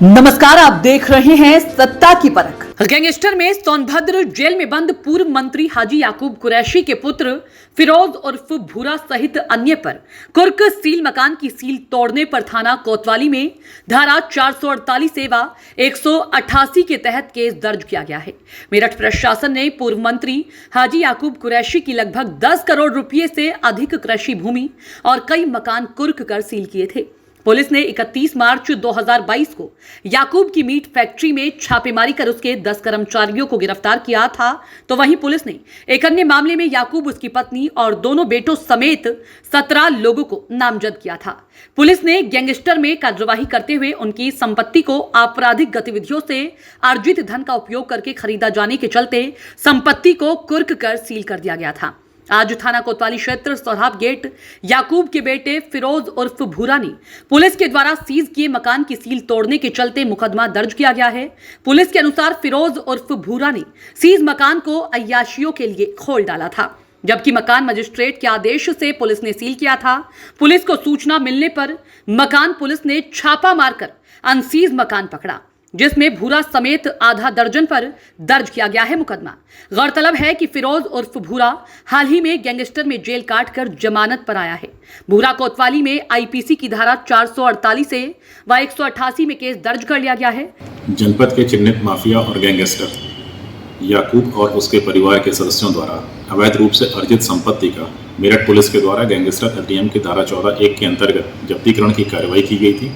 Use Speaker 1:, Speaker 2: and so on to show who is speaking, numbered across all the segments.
Speaker 1: नमस्कार, आप देख रहे हैं सत्ता की परख। गैंगस्टर में सोनभद्र जेल में बंद पूर्व मंत्री हाजी याकूब कुरैशी के पुत्र फिरोज उर्फ भूरा सहित अन्य पर कुर्क सील मकान की सील तोड़ने पर थाना कोतवाली में धारा 448 एवं 188 के तहत केस दर्ज किया गया है। मेरठ प्रशासन ने पूर्व मंत्री हाजी याकूब कुरैशी की लगभग 10 करोड़ रुपए से अधिक कृषि भूमि और कई मकान कुर्क कर सील किए थे। पुलिस ने 31 मार्च 2022 को याकूब की मीट फैक्ट्री में छापेमारी कर उसके 10 कर्मचारियों को गिरफ्तार किया था, तो वहीं पुलिस ने एक अन्य मामले में याकूब, उसकी पत्नी और दोनों बेटों समेत 17 लोगों को नामजद किया था। पुलिस ने गैंगस्टर में कार्यवाही करते हुए उनकी संपत्ति को आपराधिक गतिविधियों से अर्जित धन का उपयोग करके खरीदा जाने के चलते संपत्ति को कुर्क कर सील कर दिया गया था। आज थाना कोतवाली क्षेत्र सौराब गेट याकूब के बेटे फिरोज उर्फ भूरा ने पुलिस के द्वारा सीज किए मकान की सील तोड़ने के चलते मुकदमा दर्ज किया गया है। पुलिस के अनुसार फिरोज उर्फ भूरा ने सीज मकान को अय्याशियों के लिए खोल डाला था, जबकि मकान मजिस्ट्रेट के आदेश से पुलिस ने सील किया था। पुलिस को सूचना मिलने पर मकान पुलिस ने छापा मारकर अनसीज मकान पकड़ा, जिसमें भूरा समेत आधा दर्जन पर दर्ज किया गया है मुकदमा। गौरतलब है कि फिरोज उर्फ भूरा हाल ही में गैंगस्टर में जेल काटकर जमानत पर आया है। भूरा कोतवाली में आईपीसी की धारा 448 से व 188 में केस दर्ज कर लिया गया है।
Speaker 2: जनपद के चिन्हित माफिया और गैंगस्टर याकूब और उसके परिवार के सदस्यों द्वारा अवैध रूप से अर्जित संपत्ति का मेरठ पुलिस के द्वारा गैंगस्टर अधिनियम की धारा 14(1) के अंतर्गत जब्तीकरण की कार्रवाई की गई थी,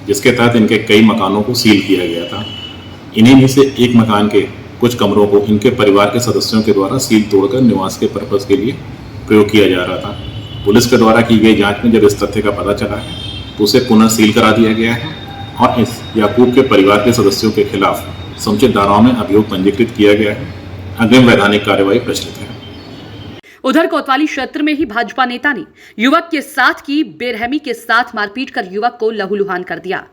Speaker 2: जिसके तहत इनके कई मकानों को सील किया गया था। इन्हीं में से एक मकान के कुछ कमरों को इनके परिवार के सदस्यों के द्वारा सील तोड़कर निवास के पर्पज के लिए प्रयोग किया जा रहा था। पुलिस के द्वारा की गई जांच में जब इस तथ्य का पता चला है तो उसे पुनः सील करा दिया गया है और इस याकूब के परिवार के सदस्यों के खिलाफ समुचित धाराओं में अभियोग पंजीकृत किया गया है। अग्रिम वैधानिक कार्रवाई प्रचलित है।
Speaker 1: उधर कोतवाली क्षेत्र में ही भाजपा नेता ने युवक के साथ की बेरहमी के साथ मारपीट कर युवक को लहूलुहान कर दिया।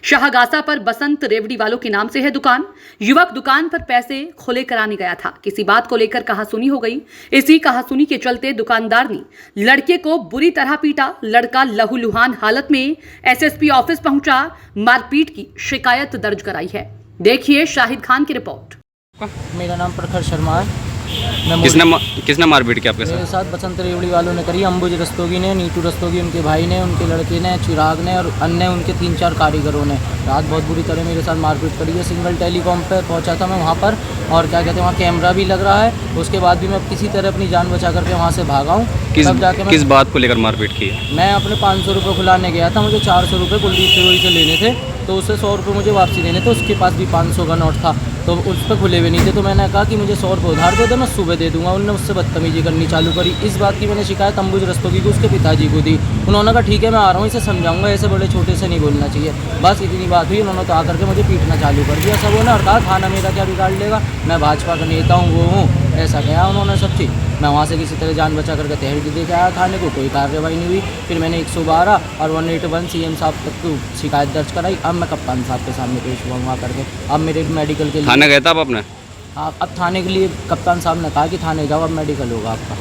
Speaker 1: शाहगासा पर बसंत रेवड़ी वालों के नाम से है दुकान। युवक दुकान पर पैसे खुले कराने गया था। किसी बात को लेकर कहासुनी हो गई। इसी कहासुनी के चलते दुकानदार ने लड़के को बुरी तरह पीटा। लड़का लहूलुहान हालत में एसएसपी ऑफिस पहुंचा, मारपीट की शिकायत दर्ज कराई है। देखिए शाहिद खान की रिपोर्ट।
Speaker 3: मेरा नाम प्रखर शर्मा है।
Speaker 4: किसने मारपीट किया आपके
Speaker 3: मेरे साथ बसंत रेवड़ी वालों ने करी। अंबुज रस्तोगी ने, नीटू रस्तोगी उनके भाई ने, उनके लड़के ने, चिराग ने और अन्य उनके 3-4 कारीगरों ने रात बहुत बुरी तरह मेरे साथ मारपीट करी है। सिंगल टेलीकॉम पे पहुंचा था मैं वहां पर, और क्या कहते हैं वहाँ कैमरा भी लग रहा है। उसके बाद भी मैं किसी तरह अपनी जान बचा करके वहाँ से भागा हूँ।
Speaker 4: किस बात को लेकर मारपीट की है?
Speaker 3: मैं अपने 500 रुपये खुलाने गया था। मुझे 400 रुपये कुलदीप फिरोई से लेने थे, तो उससे 100 रुपये मुझे वापसी देने थे। उसके पास भी 500 का नोट था, तो उस पर खुले हुए नहीं थे। तो मैंने कहा कि मुझे 100 रुपये उधार दे दो, मैं सुबह दे दूंगा। उन्होंने उससे बदतमीजी करनी चालू करी। इस बात की मैंने शिकायत अंबुज रस्तोगी को, उसके पिताजी को दी। उन्होंने कहा ठीक है मैं आ रहा हूँ, इसे समझाऊंगा, ऐसे बड़े छोटे से नहीं बोलना चाहिए। बस इतनी बात हुई। उन्होंने तो आकर के मुझे पीटना चालू कर दिया सब ने, और कहा थाना मेरा क्या बिगाड़ लेगा, मैं भाजपा का नेता हूँ, वो हूँ, ऐसा कहा उन्होंने सब चीज़। मैं वहाँ से किसी तरह जान बचा करके तहरीर दे के आया थाने को, कोई कार्रवाई नहीं हुई। फिर मैंने 112 और 181 सीएम साहब तक को शिकायत दर्ज कराई। अब मैं कप्तान साहब के सामने पेश हुआ वहाँ करके। अब मेरे मेडिकल के लिए
Speaker 4: थाने गए था आप अपने?
Speaker 3: हाँ, अब थाने के लिए कप्तान साहब ने कहा कि थाने जाओ, अब मेडिकल होगा आपका।